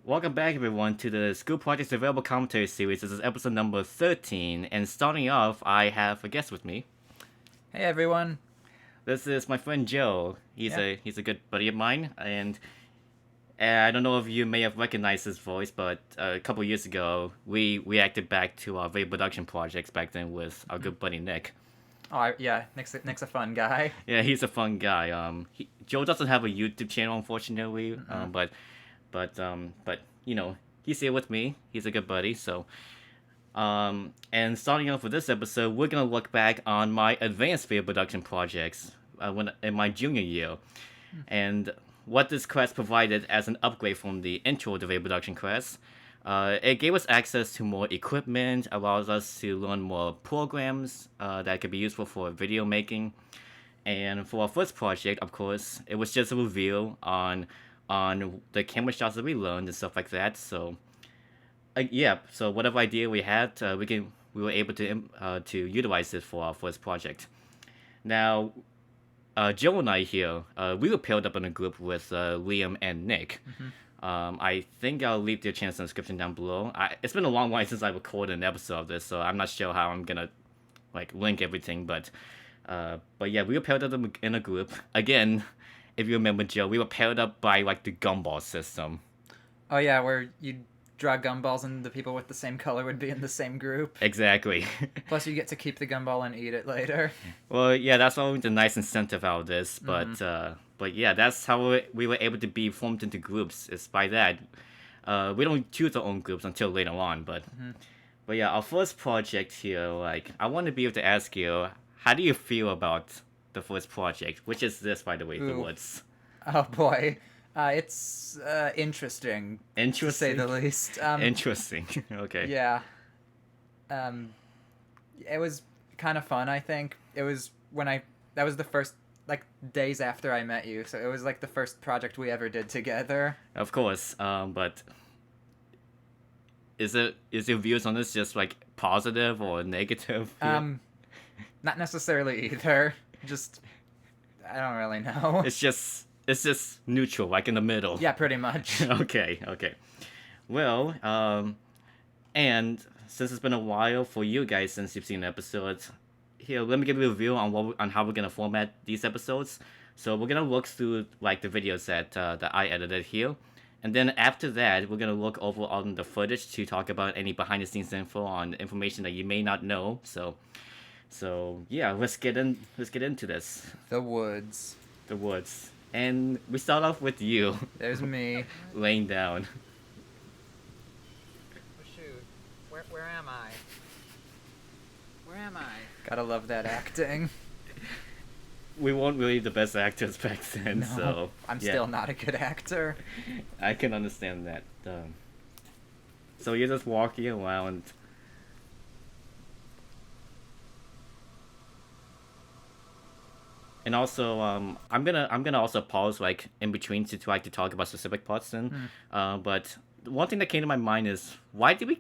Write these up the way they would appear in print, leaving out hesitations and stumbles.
Welcome back, everyone, to the School Projects Available Commentary Series. This is episode number 13, and starting off, I have a guest with me. Hey everyone. This is my friend Joe. He's a good buddy of mine, and I don't know if you may have recognized his voice, but a couple years ago, we reacted back to our video production projects back then with our good buddy Nick. Yeah, Nick's a fun guy. Yeah, he's a fun guy. Joe doesn't have a YouTube channel, unfortunately, but you know, he's here with me. He's a good buddy. So, and starting off with this episode, we're gonna look back on my advanced video production projects when in my junior year, and what this quest provided as an upgrade from the intro to video production quest. It gave us access to more equipment, allows us to learn more programs that could be useful for video making. And for our first project, of course, it was just a review on the camera shots that we learned and stuff like that. So, yeah. So whatever idea we had, we were able to utilize it for our first project. Now, Joe and I here, we were paired up in a group with Liam and Nick. I think I'll leave their channels in the description down below. It's been a long while since I recorded an episode of this, so I'm not sure how I'm gonna link everything. But yeah, we were paired up in a group again. If you remember, Joe, we were paired up by the gumball system. Oh yeah, where you draw gumballs and the people with the same color would be in the same group. Exactly. Plus, you get to keep the gumball and eat it later. Well, yeah, that's always the nice incentive out of this. But yeah, that's how we were able to be formed into groups. Is by that. We don't choose our own groups until later on. But yeah, our first project here, I want to be able to ask you, how do you feel about the first project, which is this, by the way, The Woods? Oh boy, it's interesting. Interesting, to say the least. Interesting. Okay. Yeah. It was kind of fun. I think it was that was the first days after I met you, so it was the first project we ever did together. Of course, but is your views on this just positive or negative? Not necessarily either. Just I don't really know. It's just neutral, in the middle. Yeah, pretty much. Okay. Well, and since it's been a while for you guys since you've seen the episodes, here let me give you a review on how we're gonna format these episodes. So we're gonna look through the videos that I edited here, and then after that we're gonna look over on the footage to talk about any behind the scenes info on information that you may not know. So yeah, let's get into this. The Woods. The Woods. And we start off with you. There's me. Laying down. Oh shoot. Where am I? Where am I? Gotta love that acting. We weren't really the best actors back then, No, so... I'm yeah. still not a good actor. I can understand that. So you're just walking around... And also, I'm gonna also pause in between to talk about specific parts then. But one thing that came to my mind is why did we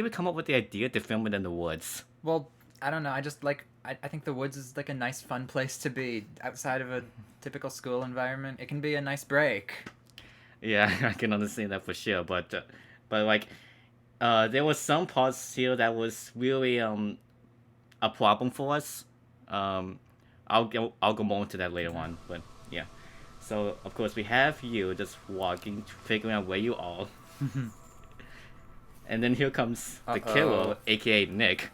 come up with the idea to film it in the woods? Well, I don't know. I just I think the woods is a nice, fun place to be outside of a typical school environment. It can be a nice break. Yeah, I can understand that for sure. But there was some parts here that was really a problem for us. I'll go more into that later on, but yeah. So of course we have you just walking, figuring out where you are, and then here comes the killer, aka Nick.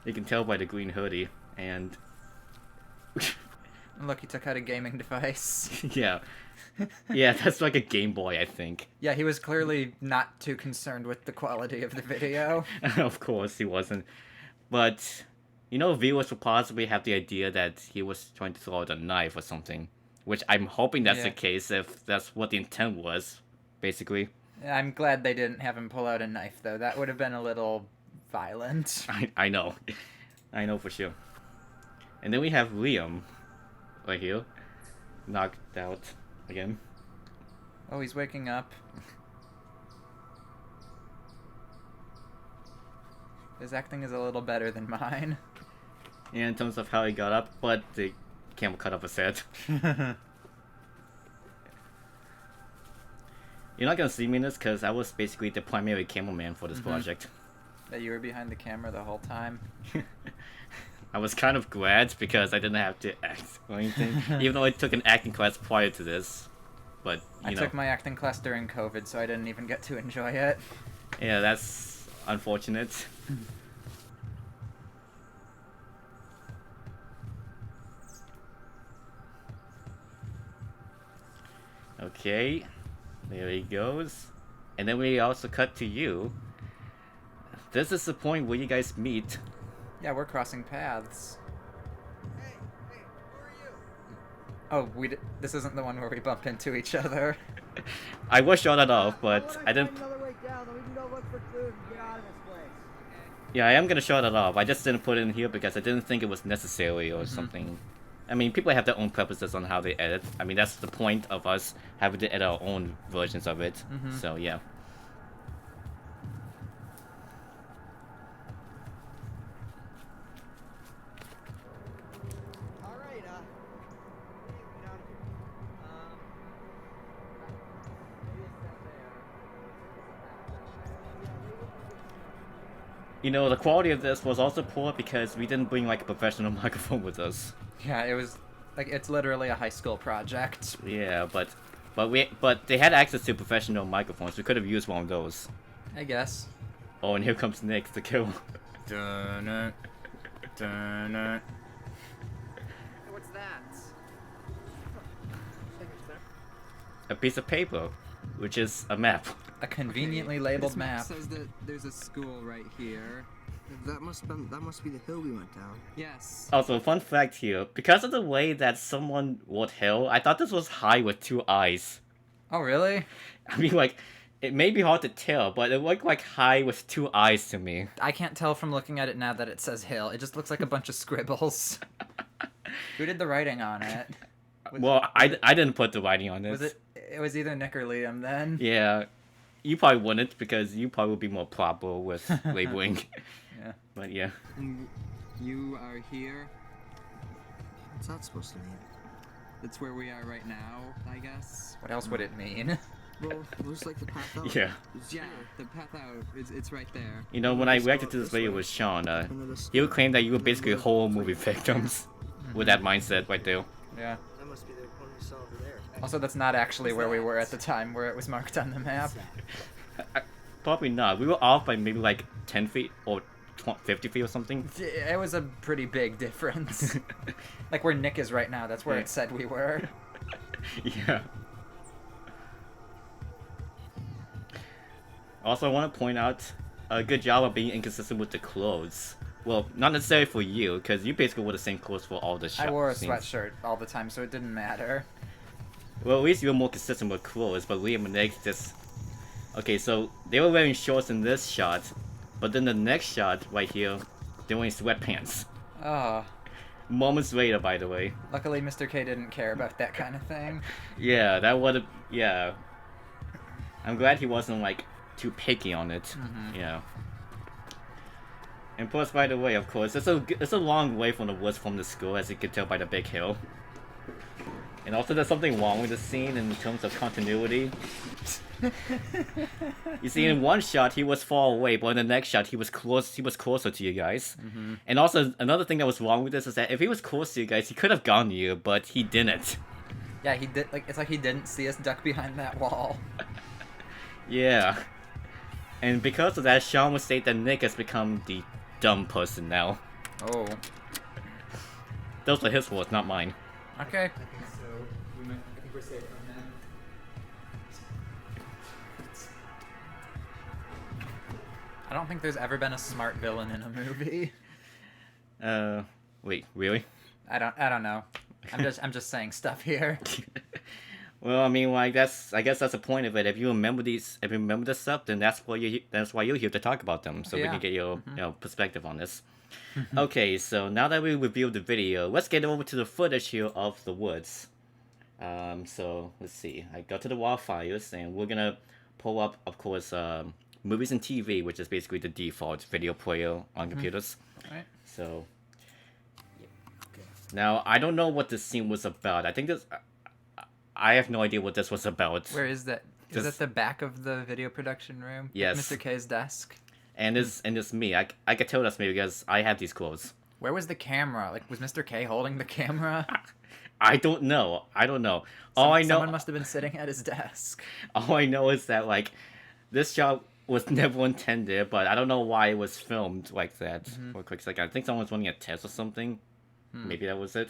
You can tell by the green hoodie, and look, he took out a gaming device. yeah, that's a Game Boy, I think. Yeah, he was clearly not too concerned with the quality of the video. Of course he wasn't, but. Viewers would possibly have the idea that he was trying to throw out a knife or something. Which I'm hoping that's the case, if that's what the intent was, basically. I'm glad they didn't have him pull out a knife, though. That would have been a little violent. I know. I know for sure. And then we have Liam, right here. Knocked out again. Oh, he's waking up. His acting is a little better than mine. Yeah, in terms of how he got up, but the camera cut off his head. You're not gonna see me in this because I was basically the primary cameraman for this project. That you were behind the camera the whole time. I was kind of glad because I didn't have to act or anything, even though I took an acting class prior to this. But I took my acting class during COVID, so I didn't even get to enjoy it. Yeah, that's unfortunate. Okay, there he goes. And then we also cut to you. This is the point where you guys meet. Yeah, we're crossing paths. Hey, who are you? Oh, this isn't the one where we bump into each other. I was shot it off, but Why don't I didn't. find another way down, then we can go look for clues and get out of this place. Yeah, I am gonna shut it off. I just didn't put it in here because I didn't think it was necessary or something. I mean, people have their own preferences on how they edit. I mean, that's the point of us having to edit our own versions of it. So yeah. All right, what do you down here? Maybe it's that there. You know, the quality of this was also poor because we didn't bring like a professional microphone with us. Yeah, it was like it's literally a high school project. Yeah, but they had access to professional microphones. We could have used one of those. I guess. Oh, and here comes Nick to kill. Dun-it. Dun-it. What's that? A piece of paper, which is a map. A conveniently labeled This map. says that there's a school right here. That must be the hill we went down. Yes. Also, fun fact here, because of the way that someone wrote hill, I thought this was high with 2 eyes. Oh, really? I mean, like, it may be hard to tell, but it looked like high with 2 eyes to me. I can't tell from looking at it now that it says hill. It just looks like a bunch of scribbles. Who did the writing on it? Well, I didn't put the writing on this. Was it? It was either Nick or Liam then. Yeah, you probably wouldn't because you probably would be more proper with labeling. Yeah. But yeah. And you are here. What's that supposed to mean? That's where we are right now, I guess. What else would it mean? Well, it looks like the path out. Yeah. It's Yeah, here. the path out. It's right there. You know, when I reacted to this video with Sean, he would claim that you were basically horror movie victims with that mindset right there. Yeah. That must be the one we saw over there. Also, that's not actually where we were at the time where it was marked on the map. Probably not. We were off by maybe like 10 feet or 50 feet or something. It was a pretty big difference. Like where Nick is right now, that's where Yeah. it said we were. Yeah. Also, I want to point out a good job of being inconsistent with the clothes. Well, not necessarily for you, because you basically wore the same clothes for all the shots. I wore a sweatshirt all the time, so it didn't matter. Well, at least you were more consistent with clothes, but Liam and Nick just... Okay, so they were wearing shorts in this shot, but then the next shot right here, they're wearing sweatpants. Oh, Moments later, by the way. luckily Mr. K didn't care about that kind of thing. Yeah, that would have... Yeah. I'm glad he wasn't, like, too picky on it. Yeah. And plus, by the way, of course, it's a long way from the woods from the school, as you can tell by the big hill. And also, there's something wrong with the scene in terms of continuity. You see, in one shot he was far away, but in the next shot he was close. He was closer to you guys. And also, another thing that was wrong with this is that if he was close to you guys, he could have gone you, but he didn't. Yeah, he did. Like it's like he didn't see us duck behind that wall. Yeah. And because of that, Sean would state that Nick has become the dumb person now. Oh. Those are his words, not mine. Okay. I think so. I think we're safe from him. I don't think there's ever been a smart villain in a movie. Wait, really? I don't know. I'm just saying stuff here. Well, I mean, like I guess that's the point of it. If you remember this stuff, then that's why you're here to talk about them, so we Yeah. can get your perspective on this. Okay, so now that we reviewed the video, let's get over to the footage here of the woods. So let's see. I got to the wildfires, and we're gonna pull up, of course, movies and TV, which is basically the default video player on computers. Right. So now I don't know what this scene was about. I think this. I have no idea what this was about. Where is that? Is Just- it the back of the video production room? Yes. Mr. K's desk. and it's me. I could tell that's me because I have these clothes. Where was the camera? Like, was Mr. K holding the camera? I don't know. All I know. Someone must have been sitting at his desk. All I know is that like this shot was never intended, but I don't know why it was filmed like that for a quick second. I think someone was running a test or something. Maybe that was it.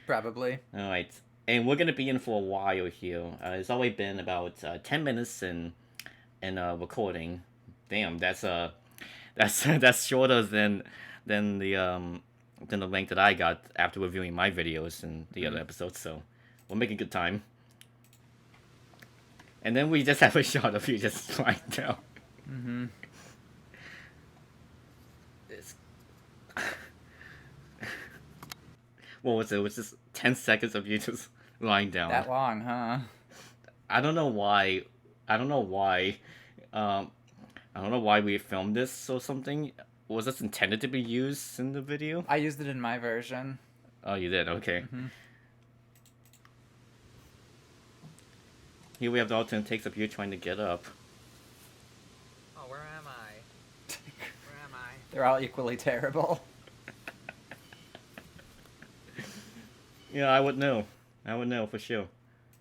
Probably. All right, and we're gonna be in for a while here. It's already been about 10 minutes in recording. Damn, that's that's shorter than the length that I got after reviewing my videos and the other episodes. So we're making good time. And then we just have a shot of you just lying down. Mm-hmm. It's... What was it? It was just 10 seconds of you just lying down. That long, huh? I don't know why. I don't know why. I don't know why we filmed this or something. Was this intended to be used in the video? I used it in my version. Oh, you did? Okay. Mhm. Here we have the alternate takes of you trying to get up. Oh, where am I? Where am I? They're all equally terrible. Yeah, I would know. I would know for sure.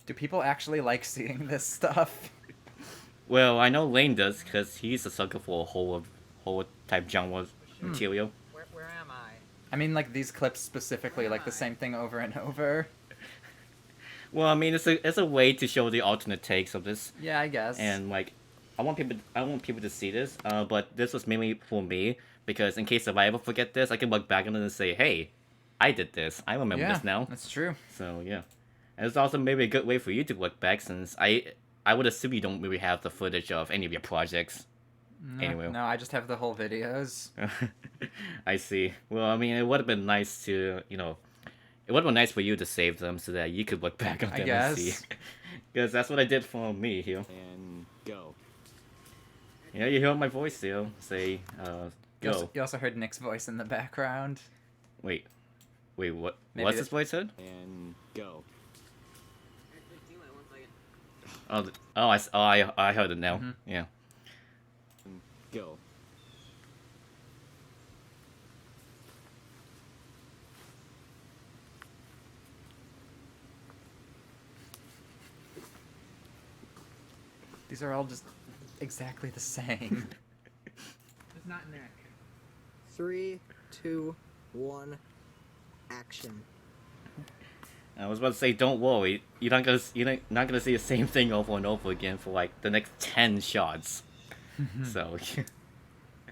Do people actually like seeing this stuff? Well, I know Lane does because he's a sucker for horror type genre material. Where am I? I mean, like, these clips specifically, like the same thing over and over. Well, I mean, it's a way to show the alternate takes of this, Yeah, I guess. and like, I want people to see this. But this was mainly for me because in case if I ever forget this, I can look back on it and say, "Hey, I did this. I remember yeah, this now." that's true. So yeah, and it's also maybe a good way for you to look back since I would assume you don't really have the footage of any of your projects. Anyway. No, I just have the whole videos. I see. Well, I mean, it would have been nice to, it would have been nice for you to save them so that you could look back on I them guess. and see. Because that's what I did for me here. And go. Yeah, you hear my voice there. Say, go. You also heard Nick's voice in the background. Wait, what? Maybe What's that- this voice heard? And go. I heard it now. Mhm. Yeah. And go. These are all just exactly the same. It's not Nick. 3, 2, 1, action. I was about to say, don't worry. You're not gonna see the same thing over and over again for like the next 10 shots. So.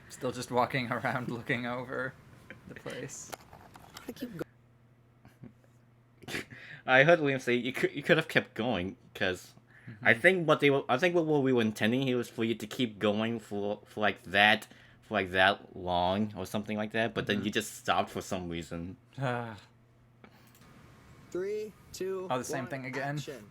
Still just walking around looking over the place. I keep going. I heard Liam say you could have kept going because I think what we were intending here was for you to keep going for like that long or something like that, but then you just stopped for some reason. 3, 2, Oh, the same 1, thing again? Action.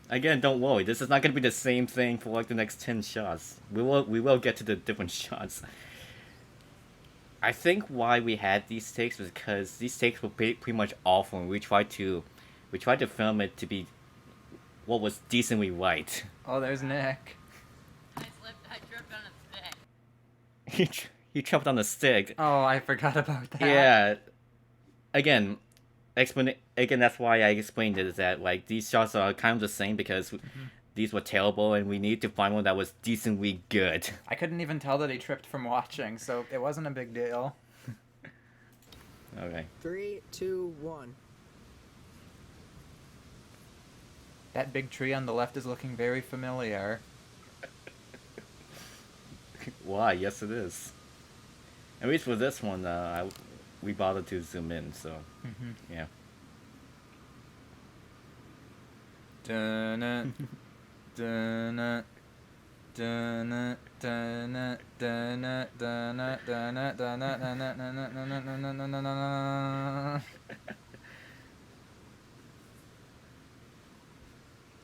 Again, don't worry. This is not gonna be the same thing for like the next 10 shots. We will get to the different shots. I think why we had these takes was because these takes were pretty much awful, and we tried to film it to be what was decently right. Oh, there's Nick. I tripped on a stick. He tripped on the stick. Oh, I forgot about that. Yeah. Again, that's why I explained it, is that like these shots are kind of the same because these were terrible and we need to find one that was decently good. I couldn't even tell that he tripped from watching, so it wasn't a big deal. Okay. 3, 2, 1. That big tree on the left is looking very familiar. Why? Yes, it is. At least for this one, we bothered to zoom in, so yeah. Dun-na, dun-na, dun-na, dun-na, dun-na, dun-na, dun-na, dun-na, dun-na, dun-na, dun-na, dun-na, dun-na, dun-na.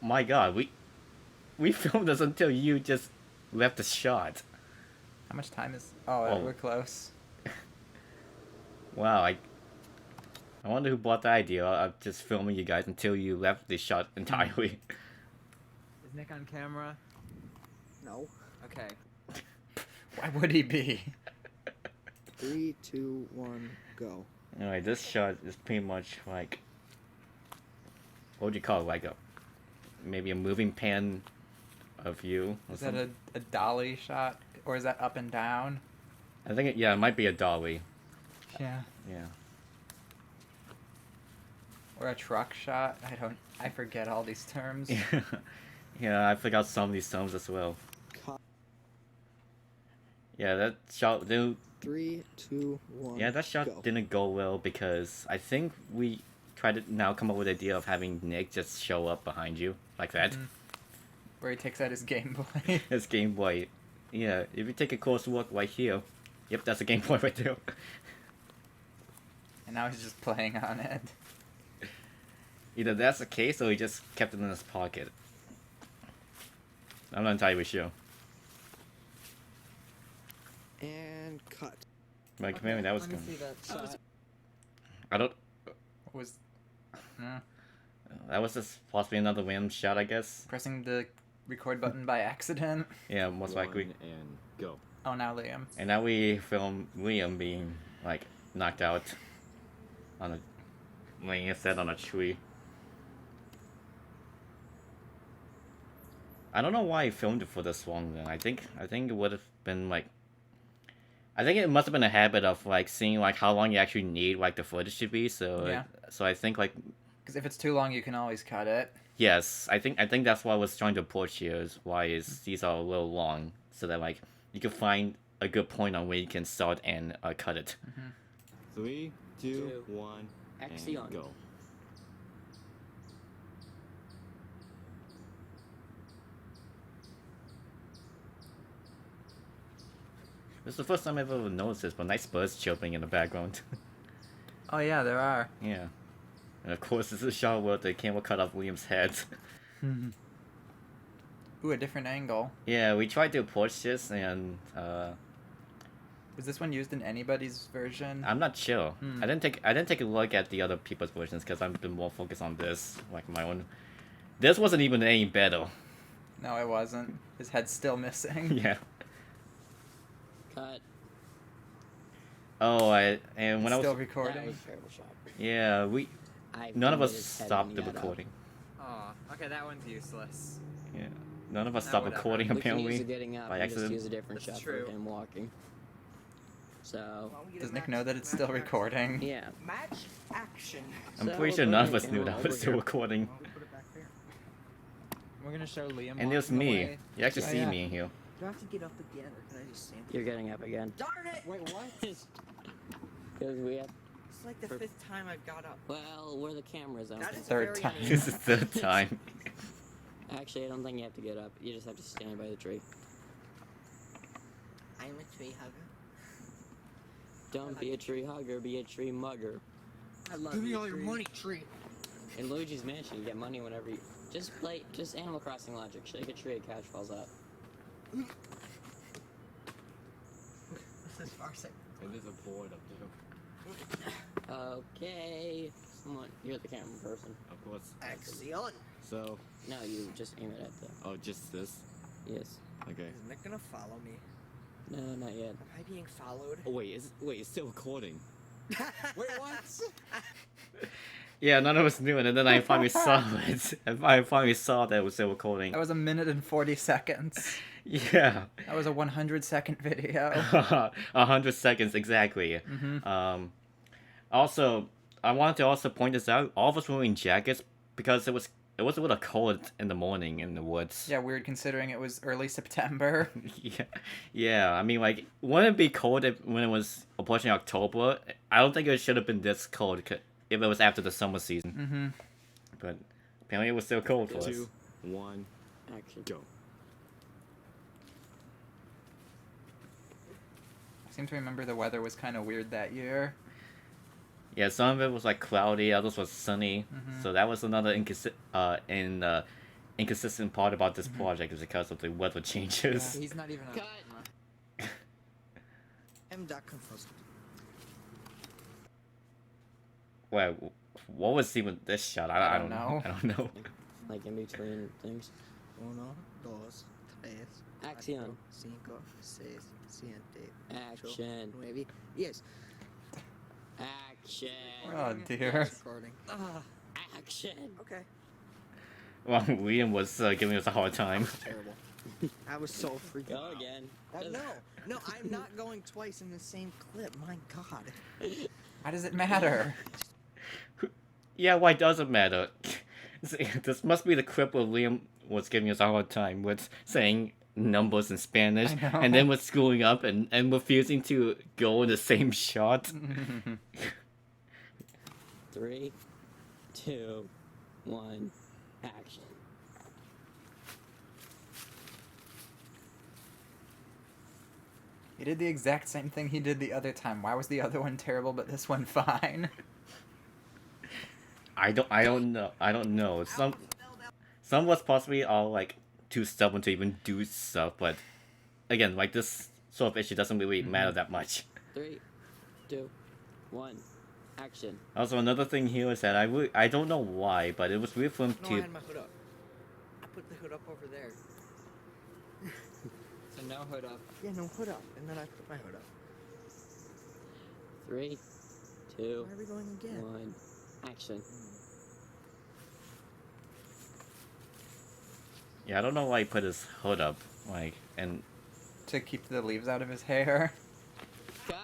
My God, we filmed this until you just left the shot. How much time is... Oh, Oh. we're close. Wow, I wonder who bought the idea of just filming you guys until you left the shot entirely. Is Nick on camera? No. Okay. Why would he be? 3, 2, 1, go. Alright, this shot is pretty much like, what would you call it? Like a maybe a moving pan of you. Or Is that something. a dolly shot? Or is that up and down? I think yeah, it might be a dolly. Yeah. Yeah. Or a truck shot? I forget all these terms. Yeah, I forgot some of these terms as well. Cut. Yeah, that shot didn't. 3, 2, 1. Yeah, that shot go. didn't go well because I think we tried to now come up with the idea of having Nick just show up behind you like that. Mhm. Where he takes out his Game Boy. His Game Boy. Yeah, if you take a close look right here, yep, that's a Game Boy right there. And now he's just playing on it. Either that's the case or he just kept it in his pocket. I'm not entirely sure. And cut. Like maybe that was Let me good. see that shot. I don't. What was... No. That was just possibly another random shot, I guess. Pressing the record button by accident. Yeah, most likely. And go. Oh, now Liam. And now we film Liam being like knocked out on a laying his head on a tree. I don't know why he filmed it for this long then. I think it would have been like I think it must have been a habit of like seeing like how long you actually need like the footage to be. So Yeah. so I think like Because if it's too long, you can always cut it. yes, I think that's what I was trying to approach here is why is these are a little long so that like you can find a good point on where you can start and cut it. 3, 2, Two. 1, Action. and go. This is the first time I've ever noticed this, but nice birds chirping in the background. Oh, yeah, there are. Yeah. And of course, this is a shot where the camera cut off William's head. Ooh, a different angle. Yeah, we tried to approach this, and Was this one used in anybody's version? I'm not sure. Hmm. I didn't take a look at the other people's versions because I've been more focused on this, like my own. This wasn't even any better. No, it wasn't. His head's still missing. Yeah. Cut. Oh, and when I Still was recording. That was a terrible shot. yeah, I none of us filmed his head stopped when the he got up. recording. Oh, okay, that one's useless. Yeah, none of us Nah, stopped whatever. recording We can use apparently. it getting up by and just accident. use a different That's shot true. for him walking. So, Does Nick know that it's still recording? yeah. Match action. I'm So pretty sure we're none of putting us knew camera that over was still here. recording. We're gonna show Liam. And there's walking me. away. You actually Oh, see yeah. me in here. Do I have to get up again, or can I just stand? You're getting up again. Darn it! Wait, what? Because we have. It's like the For- 5th time I've got up. Well, where the cameras out. That is Third very time. unusual. This is the third time. Actually, I don't think you have to get up. You just have to stand by the tree. I'm a tree hugger. Don't be a tree hugger, be a tree mugger. I love Give me all your money, tree. In Luigi's Mansion, you get money whenever you. Just play. Just Animal Crossing logic. Shake a tree, a couch falls out. This is farsight. And there's a board up there. Okay. Someone. You're the camera person. Of course. Excellent. So, No, you just aim it at the. oh, just this? Yes. Okay. Is Nick gonna follow me? No, not yet. Am I being followed? Oh, wait, it's still recording. Wait, what? Yeah, none of us knew it, and then I finally saw it. And I finally saw that it was still recording. That was 1 minute and 40 seconds. Yeah. That was a 100-second video. 100 seconds exactly. Mm-hmm. Also, I wanted to also point this out. All of us were wearing jackets because it was a little cold in the morning in the woods. Yeah, weird considering it was early September. Yeah, yeah. I mean, like, wouldn't it be cold when it was approaching October? I don't think it should have been this cold if it was after the summer season. Mm-hmm. But apparently, it was still cold for us. 2, 1, Action. go. I seem to remember the weather was kind of weird that year. Yeah, some of it was like cloudy, others was sunny. Mhm. So that was another inconsistent part about this project is because of the weather changes. He's not even on Cut. camera. I'm that confused. Well, what was even this shot? I don't know. I don't know. Like in between things. Uno, dos, tres, Acción. 5, 6, 7, Action. 9, 10. Action. Oh dear. Recording. Action. Okay. Well, Liam was giving us a hard time. Terrible. I was so freaking Go out. again. No, I'm not going twice in the same clip. My God. Why does it matter? Yeah, why does it matter? This must be the clip where Liam was giving us a hard time with saying numbers in Spanish, I know. and then was screwing up and refusing to go in the same shot. 3, 2, 1. Action. He did the exact same thing he did the other time. Why was the other one terrible, but this one fine? I don't know. Some was possibly all like too stubborn to even do stuff, but again, like this sort of issue doesn't really matter that much. 3, 2, 1. Action. Also, another thing here is that I don't know why, but it was weird for him No, I to. had my hood up. I put the hood up over there. So no hood up. Yeah, no hood up. And then I put my hood up. 3, 2, Why are we going again? 1. Action. Yeah, I don't know why he put his hood up, like, and To keep the leaves out of his hair. Cut.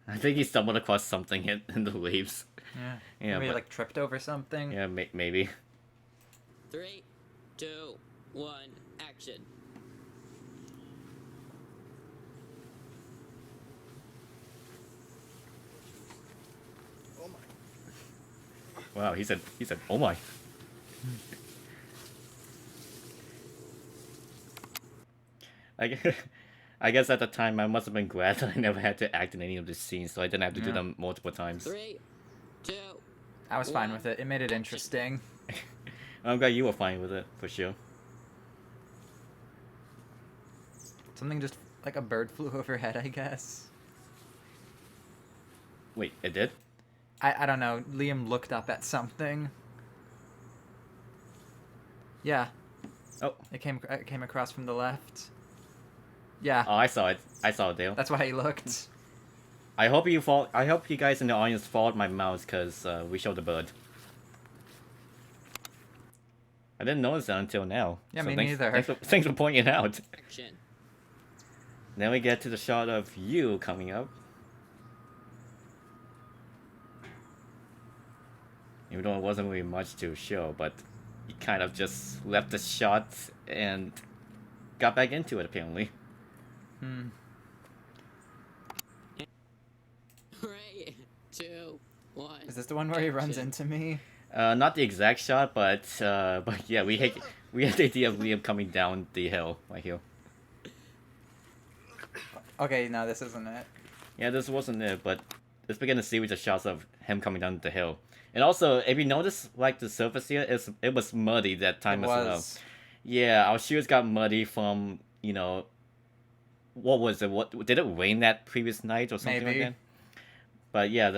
I think he stumbled across something in the leaves. Yeah. Yeah, Maybe but- like tripped over something. Yeah, maybe. 3, 2, 1. Action. Oh my. Wow, he said, oh my. I guess, I guess at the time I must have been glad that I never had to act in any of the scenes, so I didn't have to do Yeah. them multiple times. 3, 2. I was fine with it. It made it interesting. I'm glad you were fine with it, for sure. Something just like a bird flew overhead, I guess. Wait, it did? I don't know. Liam looked up at something. Yeah. Oh. It came across from the left. Yeah. Oh, I saw it. I saw it, Dale. That's why he looked. I hope you guys in the audience followed my mouse, because we showed the bird. I didn't notice that until now. Yeah, me thanks, neither. Thanks for pointing it out. Action. Then we get to the shot of you coming up. Even though it wasn't really much to show, but he kind of just left the shot and got back into it, apparently. 3, 2, 1. Is this the one where he runs Action. into me? Not the exact shot, but yeah, we had the idea of Liam coming down the hill right here. Okay, no, this isn't it. Yeah, this wasn't it, but let's begin to see with the shots of him coming down the hill. And also, if you notice, like the surface here, it was muddy that time It as well. was. Yeah, our shoes got muddy from, you know, what was it? What did it rain that previous night or something Maybe. like that? But yeah,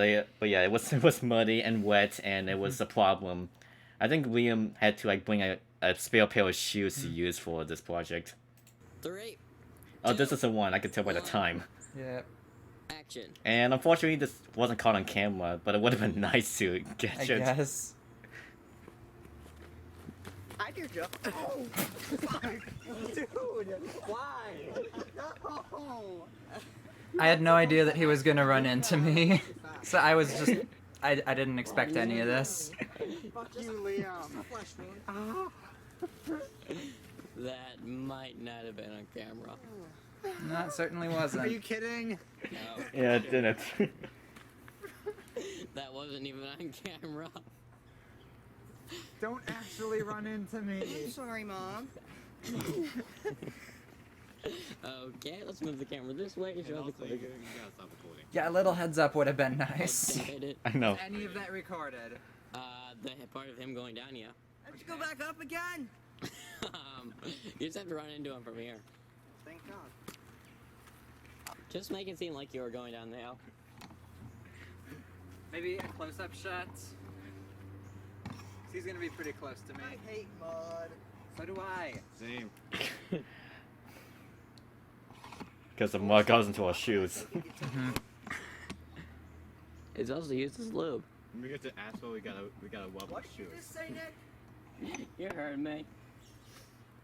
it was muddy and wet, and it was a problem. I think Liam had to like bring a spare pair of shoes to use for this project. 3. Oh, this is the one I could tell by the time. Yeah. Action. And unfortunately, this wasn't caught on camera, but it would have been nice to I catch it. guess. I did you. Oh, dude, why? No. I had no idea that he was gonna run into me. So I was just I didn't expect any of this. Fuck you, Liam. Flesh wound. That might not have been on camera. No, it certainly Are wasn't. you kidding? No, Yeah, it didn't. that wasn't even on camera. Don't actually run into me. I'm sorry, Mom. Okay, let's move the camera this way. And Show the also, you clip. gotta stop recording. Yeah, a little heads up would have been nice. Did it? I know. Any of that recorded? The part of him going down, yeah. Let's go back up again. You just have to run into him from here. Thank God. Just make it seem like you were going down the hill. Maybe a close-up shot. He's gonna be pretty close to me. I hate mud. So do I. Same. Because the mud goes into our shoes. It's also used as lube. When we get to asphalt, we gotta wobble What did you shoes. just say, Nick? You heard me.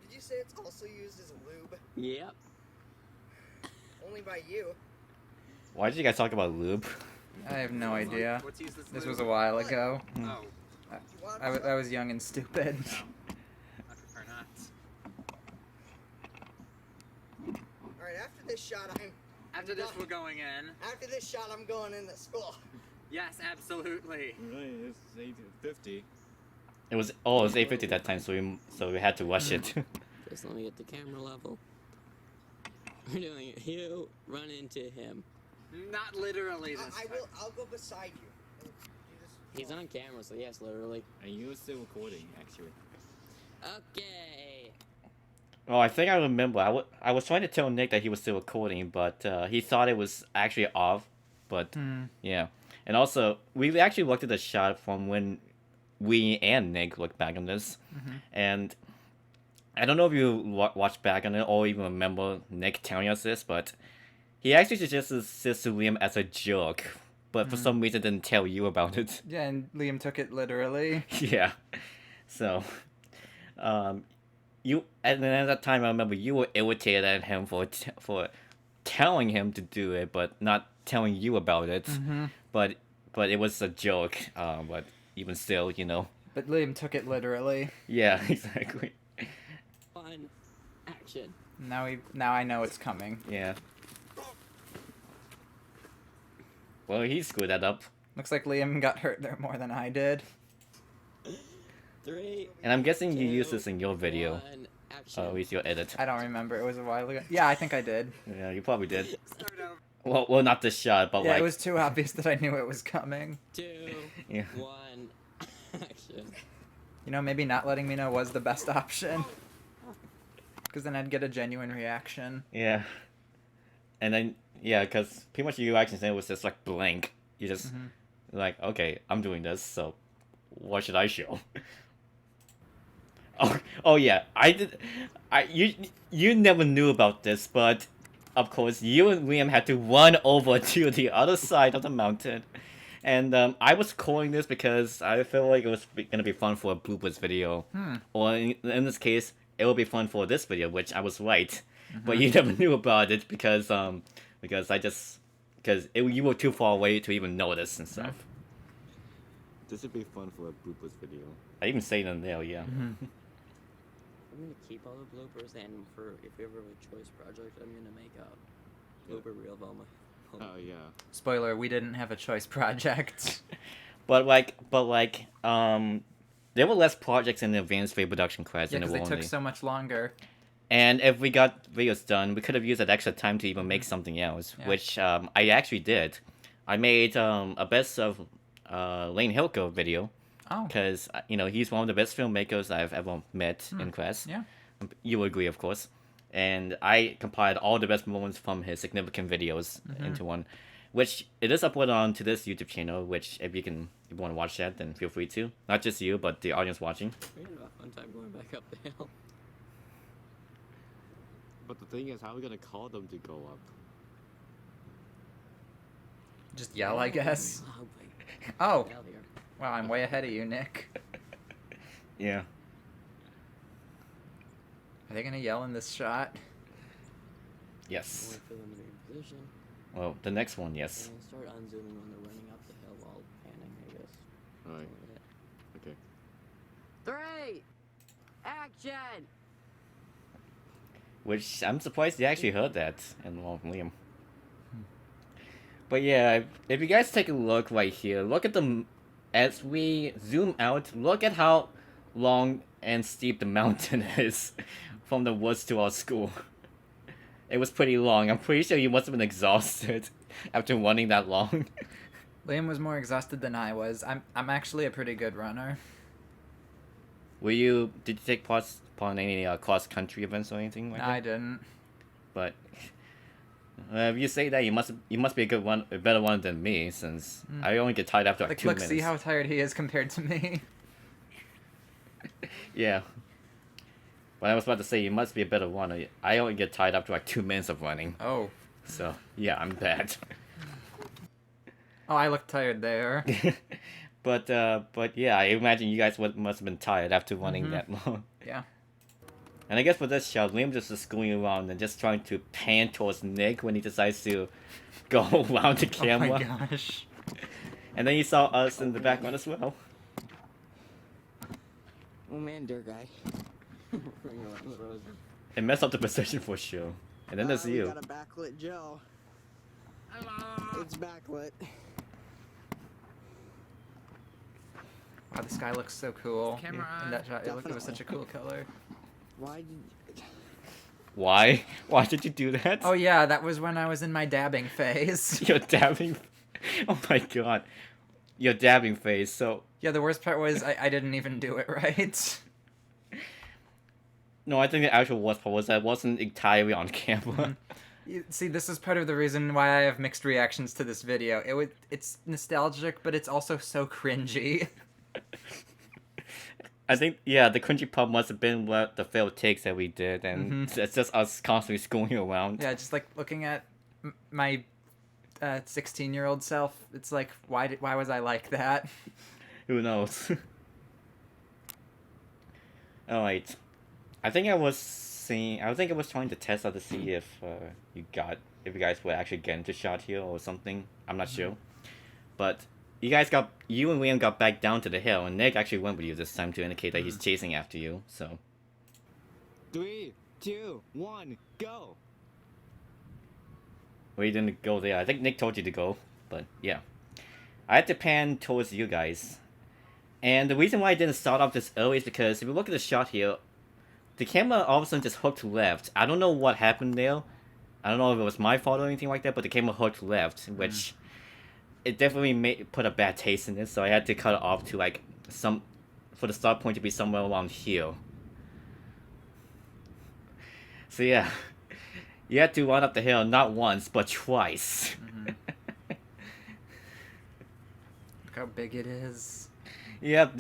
Did you say it's also used as lube? Yep. Only by you. Why did you guys talk about lube? I have no idea. What's used as This lube? was a while ago. Oh, You want I was young and stupid. I prefer not. Alright, after this shot, After this, we're going in. After this shot, I'm going into school. Yes, absolutely. Really, it's 8:50. It was 8:50 that time, so we had to rush it. Just let me get the camera level. We're doing it. You run into him. Not literally this I time. will. I'll go beside you. You just He's on camera, so yes, literally. And you're still recording, actually. Okay. Oh, I think I remember. I was trying to tell Nick that he was still recording, but he thought it was actually off. But yeah, and also we actually looked at the shot from when we and Nick looked back on this, and I don't know if you watched back on it or even remember Nick telling us this, but he actually suggested Sister Liam as a joke, but for some reason didn't tell you about it. Yeah, and Liam took it literally. Yeah, so you and then at that time I remember you were irritated at him for telling him to do it, but not telling you about it. But it was a joke. But even still, you know. But Liam took it literally. Yeah, exactly. Fun. Action. Now I know it's coming. Yeah. Well, he screwed that up, Looks like Liam got hurt there more than I did. 3. and I'm guessing you 2, used this in your video, 1, action. at least your edit. I don't remember. It was a while ago. Yeah, I think I did. Yeah, you probably did. Start over. Well, not this shot, but Yeah, like. it was too obvious that I knew it was coming. 2, Yeah. 1, action. You know, maybe not letting me know was the best option. Because then I'd get a genuine reaction. Yeah. And then yeah, because pretty much your reaction then was just like blank. You just like, okay, I'm doing this, so what should I show? Oh yeah, you never knew about this, but of course you and Liam had to run over to the other side of the mountain, and I was calling this because I felt like it was gonna be fun for a bloopers video, or in this case, it would be fun for this video, which I was right, but you never knew about it because you were too far away to even notice and stuff. This would be fun for a bloopers video. I even say it in there, yeah. I'm gonna keep all the bloopers, and for if we ever have a choice project, I'm gonna make a blooper reel of all my. Oh yeah. Spoiler, we didn't have a choice project. But there were less projects in the advanced video production class Yeah, than because there they were took only. so much longer. And if we got videos done, we could have used that extra time to even make something else, Yeah. which I actually did. I made a best of Lane Hilko video Oh. because he's one of the best filmmakers I've ever met in class. Yeah. You will agree, of course. And I compiled all the best moments from his significant videos into one, which it is uploaded onto this YouTube channel. Which if you want to watch that, then feel free to. Not just you, but the audience watching. We're gonna have a fun time going back up the hill. But the thing is, how are we gonna call them to go up? Just yell, I guess. Oh, wait. Oh. Get out here. Wow, I'm way ahead of you, Nick. Yeah. Are they gonna yell in this shot? Yes. Wait for them to be in position. Well, the next one, yes. And start unzooming when they're running up the hill while panning, I guess. Alright. Go Okay. ahead. 3, action. Which I'm surprised you actually heard that in Long Liam. But yeah, if you guys take a look right here, look at as we zoom out, look at how long and steep the mountain is from the woods to our school. It was pretty long. I'm pretty sure you must have been exhausted after running that long. Liam was more exhausted than I was. I'm actually a pretty good runner. Did you take part in any cross country events or anything like No, that? I didn't. But if you say that, you must be a better one than me, since I only get tired after like Like, 2 look, minutes. see how tired he is compared to me. Yeah. But I was about to say, you must be a better runner. I only get tied up to like 2 minutes of running. Oh. So, yeah, I'm bad. Oh, I look tired there. But yeah, I imagine you guys must have been tired after running that long. Yeah. And I guess for this shot, Liam just going around and just trying to pan towards Nick when he decides to go around the camera. Oh my gosh. And then you saw us in the background as well. Oh man, dear guy. Bring around the roses. It messed up the position for sure. And then there's We you. got a backlit Joe. Hello. It's backlit. Wow, the sky looks so cool. Camera In on. that shot, it was such a cool color. Why did Why? Why did you do that? Oh yeah, that was when I was in my dabbing phase. Your dabbing. Oh my god. Your dabbing face. So. Yeah, the worst part was I didn't even do it right. No, I think the actual worst part was that it wasn't entirely on camera. See, this is part of the reason why I have mixed reactions to this video. It's nostalgic, but it's also so cringy. I think, yeah, the cringy part must have been what the failed takes that we did, and it's just us constantly screwing around. Yeah, just like looking at my 16-year-old self, it's like, why was I like that? Who knows? Alright. I think I was trying to test out to see if you guys would actually get into shot here or something. I'm not sure. But you and Liam got back down to the hill, and Nick actually went with you this time to indicate that he's chasing after you, so. 3, 2, 1, go! Well, you didn't go there. I think Nick told you to go, but yeah. I had to pan towards you guys. And the reason why I didn't start off this early is because if you look at the shot here, the camera all of a sudden just hooked left. I don't know what happened there. I don't know if it was my fault or anything like that, but the camera hooked left, which it definitely put a bad taste in it, so I had to cut it off to like for the start point to be somewhere around here. So yeah, you had to run up the hill not once, but twice. Look how big it is. Yeah,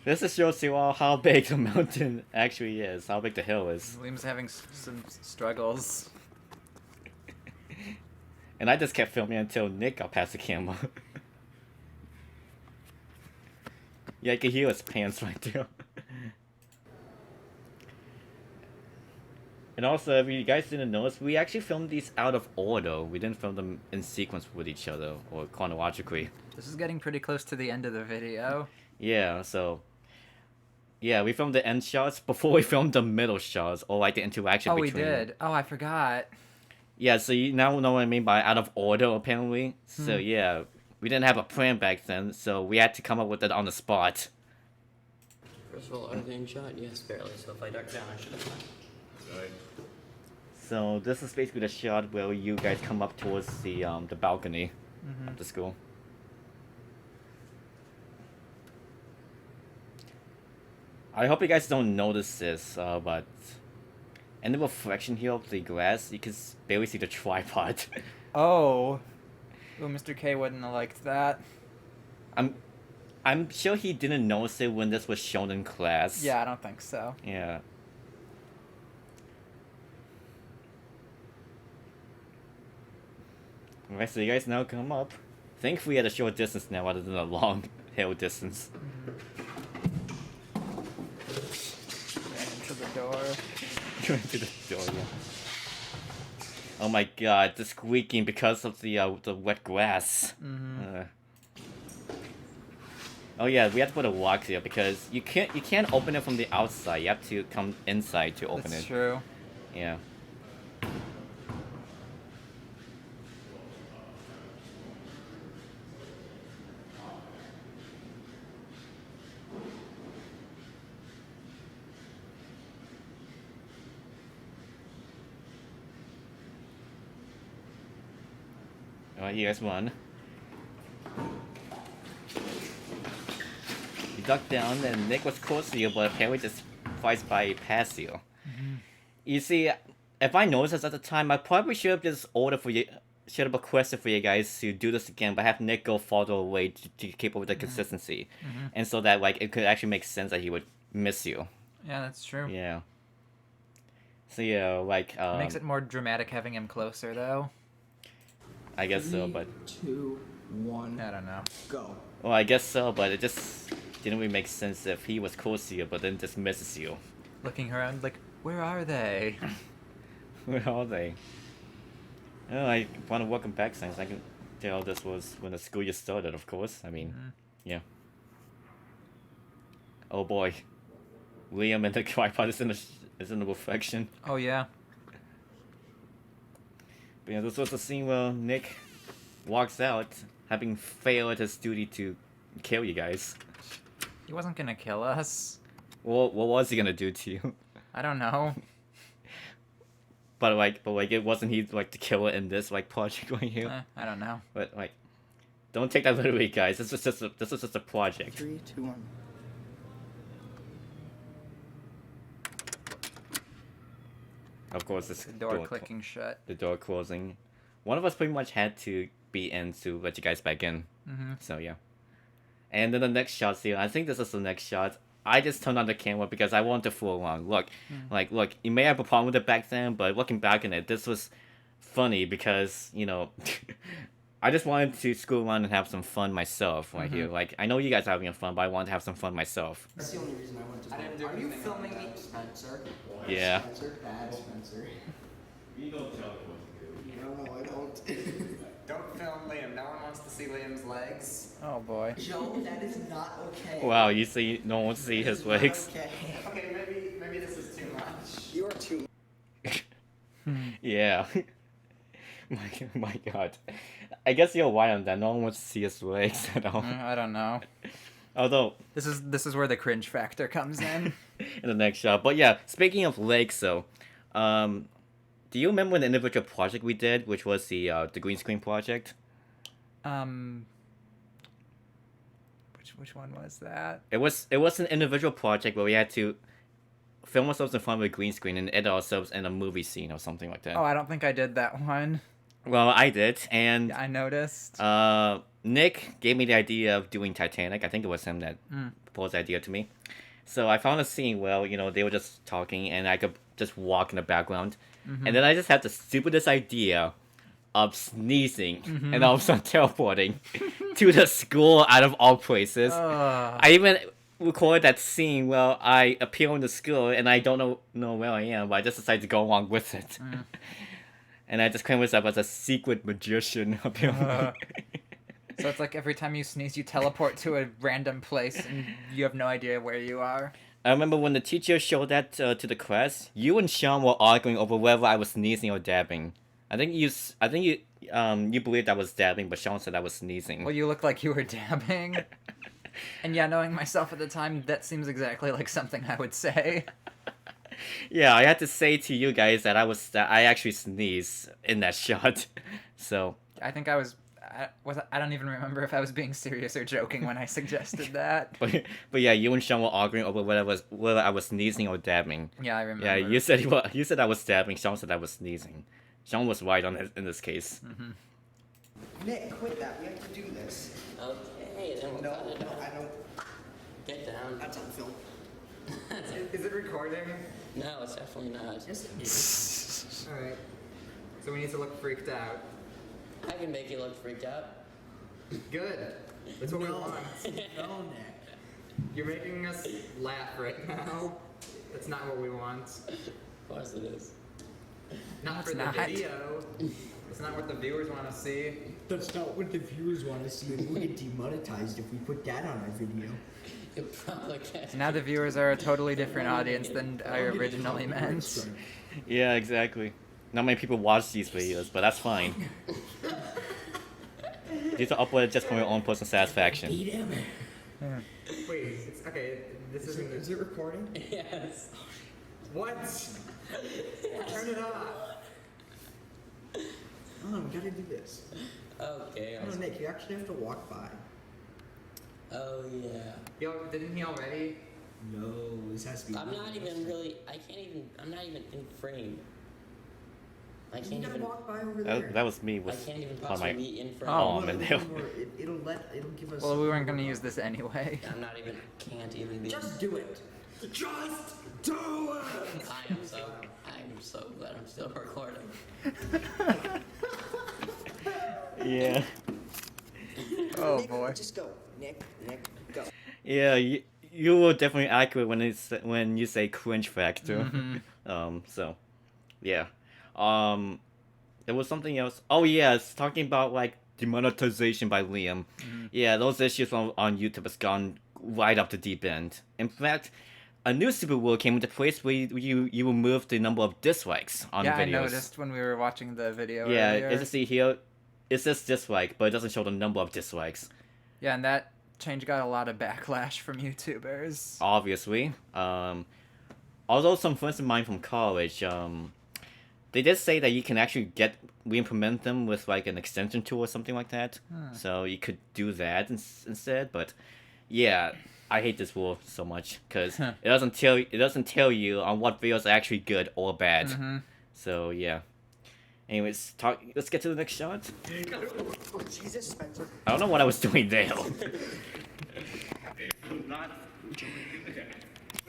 this just shows you all how big the mountain actually is, how big the hill is. Liam's having some struggles. And I just kept filming until Nick got past the camera. Yeah, I could hear his pants right there. And also, if you guys didn't notice, we actually filmed these out of order. We didn't film them in sequence with each other, or chronologically. This is getting pretty close to the end of the video. Yeah, so... Yeah, we filmed the end shots before we filmed the middle shots, or like the interaction Oh, between... we did. Oh, I forgot. Yeah, so you now know what I mean by out of order, apparently. So yeah, we didn't have a plan back then, so we had to come up with it on the spot. First of all, are they in shot? Yes, barely. So if I duck down, I should have fine. So this is basically the shot where you guys come up towards the balcony of the school. I hope you guys don't notice this, but in the reflection here of the glass, you can barely see the tripod. Oh. Oh, Mr. K wouldn't have liked that. I'm sure he didn't notice it when this was shown in class. Yeah, I don't think so. Yeah. Alright, so you guys now come up. Thankfully at a short distance now rather than a long hill distance. Into the door. Going to the door, yeah. Oh my god, the squeaking because of the wet grass. Oh yeah, we have to put a lock here because you can't open it from the outside. You have to come inside to open That's it. true. Yeah. Alright, you guys won. You ducked down and Nick was close to you, but apparently just flies by past you. You see, if I noticed this at the time, I probably should have just should have requested for you guys to do this again, but have Nick go farther away to keep up with the consistency. And so that like it could actually make sense that he would miss you. Yeah, that's true. Yeah. So yeah, like It makes it more dramatic having him closer, though. I guess so, but 2, 1, I don't know. go. well, I guess so, but it just didn't really make sense if he was close to you, but then just misses you. Looking around, like, where are they? Where are they? Oh, I want to welcome back since I can tell this was when the school year started, of course. I mean, yeah. Oh boy, Liam and the tripod is in the reflection. Oh yeah. But yeah, this was the scene where Nick walks out, having failed his duty to kill you guys. He wasn't gonna kill us. What was he gonna do to you? I don't know. But it wasn't he like the killer in this like project right here. I don't know. But like, don't take that literally, guys. This is just a project. 3, 2, 1. Of course, this The door clicking shut. the door closing. One of us pretty much had to be in to let you guys back in. Mm-hmm. So yeah. And then the next shot here, I think this is the next shot. I just turned on the camera because I wanted to fool along. Look, look, you may have a problem with it back then, but looking back on it, this was funny because, you know, I just wanted to screw around and have some fun myself right here. Like, I know you guys are having fun, but I wanted to have some fun myself. That's the only reason I went to. I didn't do Are you anything filming like me, that. Spencer? Yeah. Spencer, bad Spencer. You don't tell me what to do. No, I don't. Don't film Liam. No one wants to see Liam's legs. Oh boy. Joe, that is not okay. Wow, you see, no one wants to see That his is not legs. Okay. Okay, maybe this is too much. You are too. Yeah. my god. I guess you're right on that. No one wants to see his legs at all. I don't know. Although, This is where the cringe factor comes in. in the next shot. But yeah, speaking of legs, though, do you remember the individual project we did, which was the green screen project? Which one was that? It was an individual project where we had to film ourselves in front of a green screen and edit ourselves in a movie scene or something like that. Oh, I don't think I did that one. Well, I did, and Yeah, I noticed. Nick gave me the idea of doing Titanic. I think it was him that proposed the idea to me. So I found a scene where, you know, they were just talking and I could just walk in the background. And then I just had the stupidest idea of sneezing and all of a sudden teleporting to the school out of all places. I even recorded that scene where I appear in the school and I don't know where I am, but I just decided to go along with it. And I just claimed myself as a secret magician apparently. So it's like every time you sneeze, you teleport to a random place and you have no idea where you are. I remember when the teacher showed that to the class, you and Sean were arguing over whether I was sneezing or dabbing. I think you believed I was dabbing, but Sean said I was sneezing. Well, you look like you were dabbing. And yeah, knowing myself at the time, that seems exactly like something I would say. Yeah, I had to say to you guys that I actually sneezed in that shot. So I think I don't even remember if I was being serious or joking when I suggested that. but yeah, you and Sean were arguing over whether I was sneezing or dabbing. Yeah, I remember. Yeah, you said I was dabbing. Sean said I was sneezing. Sean was right in this case. Nick, quit that. We have to do this. Okay, then we'll No, cut it no, out. I don't. Get down. That's on film. Is it recording? No, it's definitely not. Yes, it is. Alright. So we need to look freaked out. I can make you look freaked out. Good. That's what we want. No, Nick. You're making us laugh right now. That's not what we want. Of course it is. Not It's for the not. video. It's not what the viewers want to see. That's not what the viewers want to see. We'll get demonetized if we put that on our video. You probably can't. Now the viewers are a totally different audience than I originally meant. Yeah, exactly. Not many people watch these videos, but that's fine. These are uploaded just for your own personal satisfaction. Beat him. Wait, it's okay. This isn't. Is it recording? Yes. What? Turn it off. Oh, we gotta do this. Okay. No, Nick, you actually have to walk by. Oh yeah. Yo, didn't he already? No, this has to be. I'm not even really. I'm not even in frame. I You can't gotta even. walk by over there. That was me I with can't even on possibly my be in frame. Oh, Look, man, look, they- look, it'll give us. Well, we weren't going to use this anyway. I'm not even. Can't even be. Just do it. Just do it! I am so glad I'm still recording. Yeah. Oh Nick, boy. just go. Nick, go. Yeah, you were definitely accurate when you say cringe factor. So, yeah. There was something else. Oh yeah, it's talking about like demonetization by Liam. Yeah, those issues on YouTube has gone right up the deep end. In fact, a new super rule came into place where you remove the number of dislikes on Yeah, videos. I noticed when we were watching the video Yeah, earlier. as you see here, it says dislike, but it doesn't show the number of dislikes. Yeah, and that change got a lot of backlash from YouTubers. Obviously. Although some friends of mine from college, they did say that you can actually re-implement them with like an extension tool or something like that. So you could do that instead. But yeah, I hate this rule so much because it doesn't tell you on what videos are actually good or bad. So yeah. Anyways, let's get to the next shot. Oh, Jesus, Spencer. I don't know what I was doing there. Was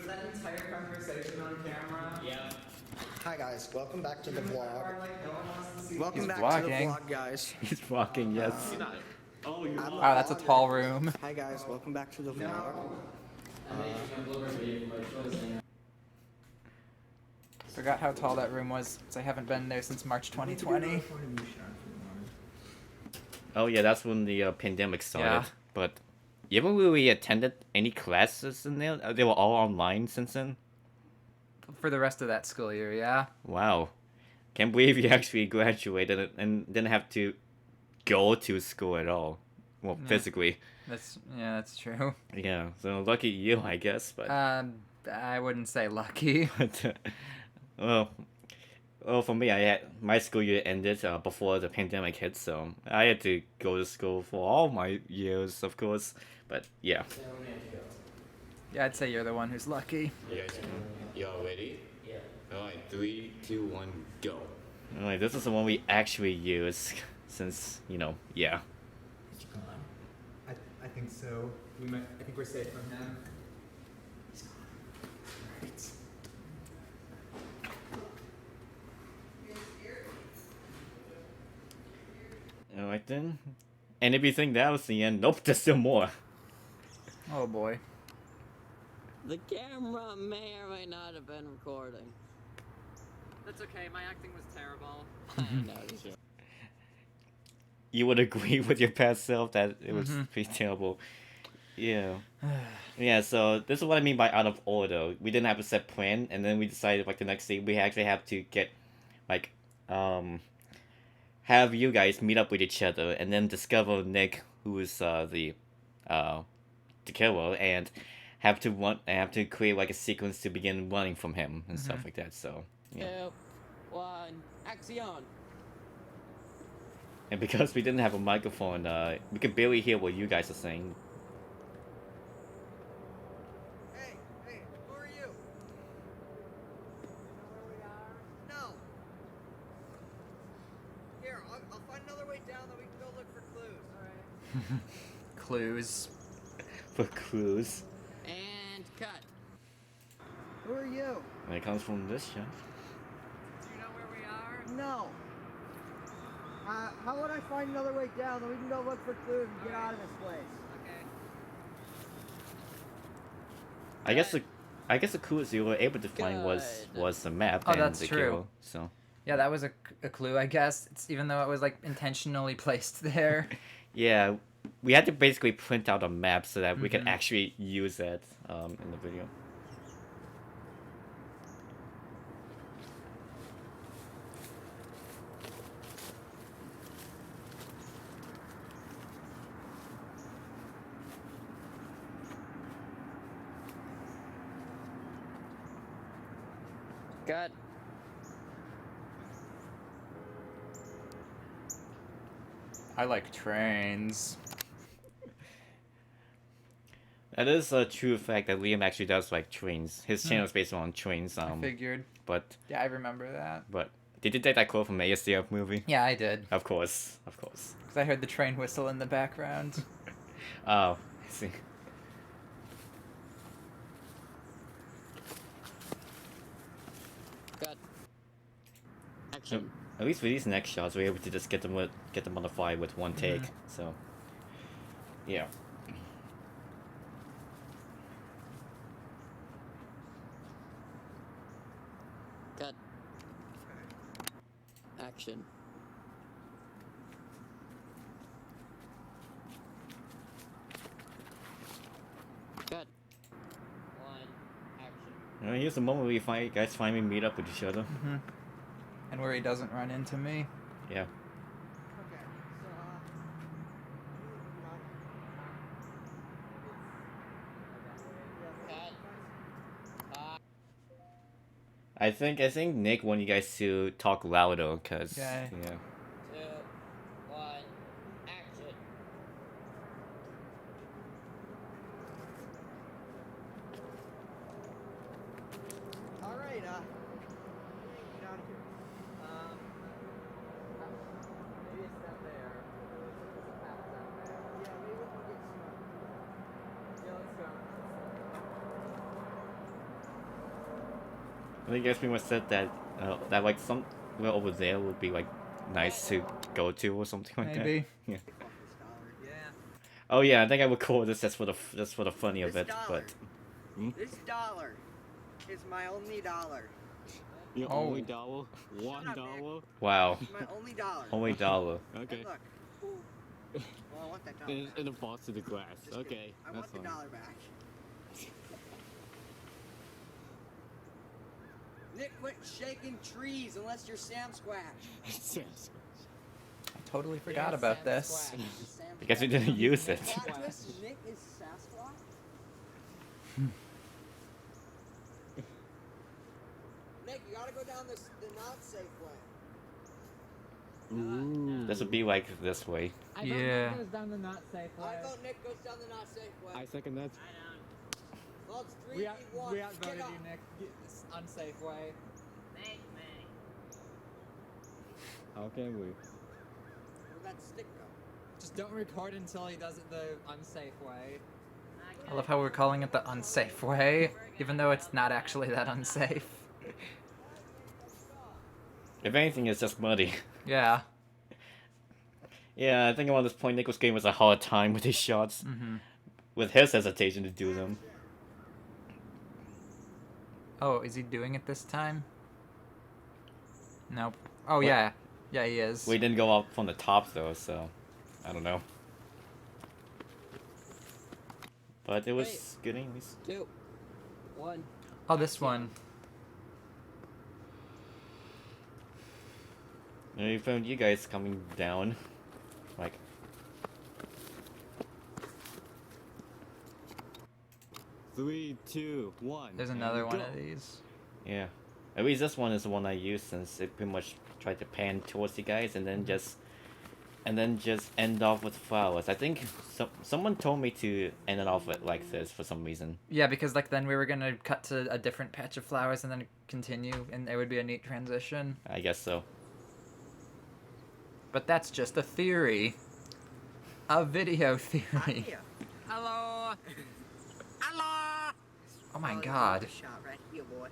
that entire conversation on camera? Yeah. Hi, guys. Welcome back to the vlog. Welcome He's back to the vlogging. vlog, guys. He's walking, yes. Oh, you I'm Wow, that's a vlogger. tall room. Hi, guys. Welcome back to the vlog. Forgot how tall that room was, because I haven't been there since March 2020. Oh yeah, that's when the pandemic started. Yeah. But you haven't really attended any classes in there? They were all online since then? For the rest of that school year, yeah. Wow. Can't believe you actually graduated and didn't have to go to school at all. Well, Yeah. physically. That's true. Yeah, so lucky you, I guess. But, I wouldn't say lucky. well, for me, my school year ended before the pandemic hit, so I had to go to school for all my years, of course. But yeah. Yeah, I'd say you're the one who's lucky. y'all ready? Yeah. Alright, 3, 2, 1, go. Alright, this is the one we actually use since, yeah. I think so. I think we're safe from him. Alright then. And if you think that was the end, nope, there's still more. Oh boy. The camera may or may not have been recording. That's okay, my acting was terrible. I know, sure. You would agree with your past self that it was pretty terrible. Yeah. Yeah, so this is what I mean by out of order. We didn't have a set plan, and then we decided like the next day we actually have to get like have you guys meet up with each other and then discover Nick, who is the killer, and have to create like a sequence to begin running from him and stuff like that. So yeah. 2, 1, action! And because we didn't have a microphone, we could barely hear what you guys are saying. Hey, who are you? Where we are? No. Here, I'll find another way down, then we can go look for clues. All right. Clues. For clues. And cut. Who are you? And it comes from this shot. Do you know where we are? No. How would I find another way down, then we can go look for clues and get out of this place? Okay. I guess the clues you were able to find was the map Oh, and that's the true. killer. So Yeah, that was a clue, I guess. Even though it was like intentionally placed there. yeah, we had to basically print out a map so that we could actually use it in the video. Cut. I like trains. That is a true fact that Liam actually does like trains. His channel is based on trains. I figured. But Yeah, I remember that. did you take that quote from ASDF movie? Yeah, I did. Of course. Because I heard the train whistle in the background. Oh, I see. Cut. Action. At least for these next shots, we're able to just get them on the fly with one take. So, yeah. Cut. Action. Cut. One. Action. Here's the moment where you guys finally meet up with each other. And where he doesn't run into me. Yeah. Okay, so, Cut. I think Nick wanted you guys to talk louder, cause Yeah. Two. One. Action. all right, get out of here. Maybe a step there. There's a path down there. Yeah, maybe we can get some. Yeah, let's go. I think you guys pretty much said that like somewhere over there would be like nice to go to or something like Maybe. that. Yeah. Fuck this dollar. Yeah. Oh yeah, I think I would call this just for the funny of This it, dollar. but This dollar is my only dollar. Your Oh. only dollar? One up, dollar? wow, It's my only dollar. only dollar. Okay. And look. Ooh. Well, I want that dollar. In, back. in a box of the glass. Just kidding. Okay. I That's want the fine. dollar back. Nick, quit shaking trees unless you're Sam Squatch. Yes. I totally forgot about this. Sam I guess we Squatch. didn't use it. Plot twist, Nick is Sasquatch? Nick, you gotta go down the not safe way. Ooh. This would be like this way. I Yeah. goes down the not safe way. I vote Nick goes down the not safe way. I second that. Well, it's We 3v1. outvoted Get you, up. Nick. This unsafe way. How can we? Where'd that stick go? Just don't record until he does it the unsafe way. I love how we're calling it the unsafe way, even though it's not actually that unsafe. If anything, it's just muddy. Yeah. Yeah, I think around this point, Nick was getting us a hard time with his shots, with his hesitation to do them. Oh, is he doing it this time? Nope. Oh, What? yeah. Yeah, he is. We didn't go up from the top though, so I don't know. But it was good anyways. 2. 1. Oh, this one. And we found you guys coming down, like 3, 2, 1. There's and another one go. of these. yeah. At least this one is the one I used since it pretty much tried to pan towards you guys and then just end off with flowers. I think someone told me to end it off with like this for some reason. Yeah, because like then we were gonna cut to a different patch of flowers and then continue, and it would be a neat transition. I guess so. But that's just a theory. A video theory. Idea. Hello. Hello. Oh my Oh, god. there's another shot right here, boy.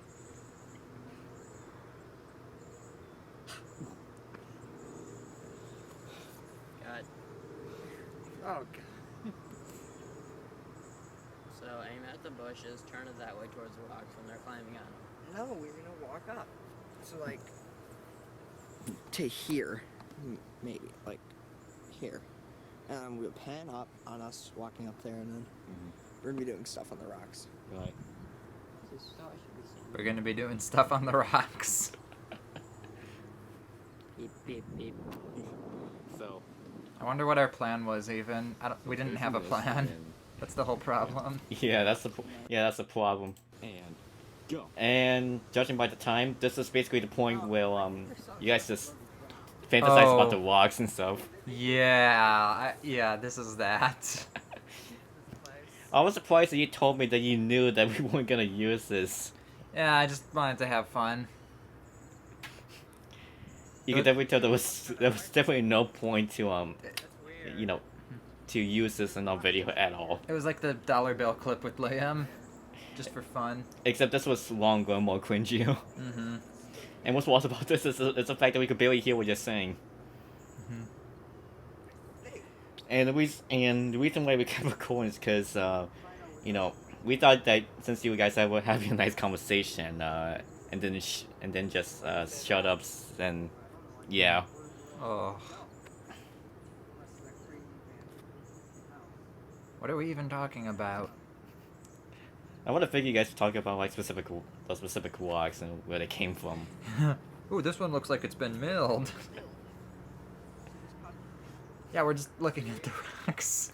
Cut. Oh, God. So aim at the bushes, turn it that way towards the rocks when they're climbing on them. No, we're gonna walk up. So, like, to here. Maybe, like, here. And we'll pan up on us walking up there, and then we're gonna be doing stuff on the rocks. Right. This is how I should be saying. We're gonna be doing stuff on the rocks. Beep, beep, beep. So. I wonder what our plan was even. We didn't have a this, plan. And, That's the whole problem. Yeah, that's the problem. and go. And judging by the time, this is basically the point where you guys just fantasize Oh. about the rocks and stuff. Yeah, yeah, this is that. I was surprised that you told me that you knew that we weren't gonna use this. Yeah, I just wanted to have fun. You could definitely tell there was definitely no point to you know, to use this in our video at all. It was like the dollar bill clip with Liam, just for fun. Except this was longer and more cringy. Mm-hmm. And what's worse about this is the fact that we could barely hear what you're saying. And the reason why we kept recording is because, you know, we thought that since you guys were having a nice conversation, and then just shut up and yeah. Oh. What are we even talking about? I want to figure you guys were talking about like those specific rocks and where they came from. Ooh, this one looks like it's been milled. Yeah, we're just looking at the rocks.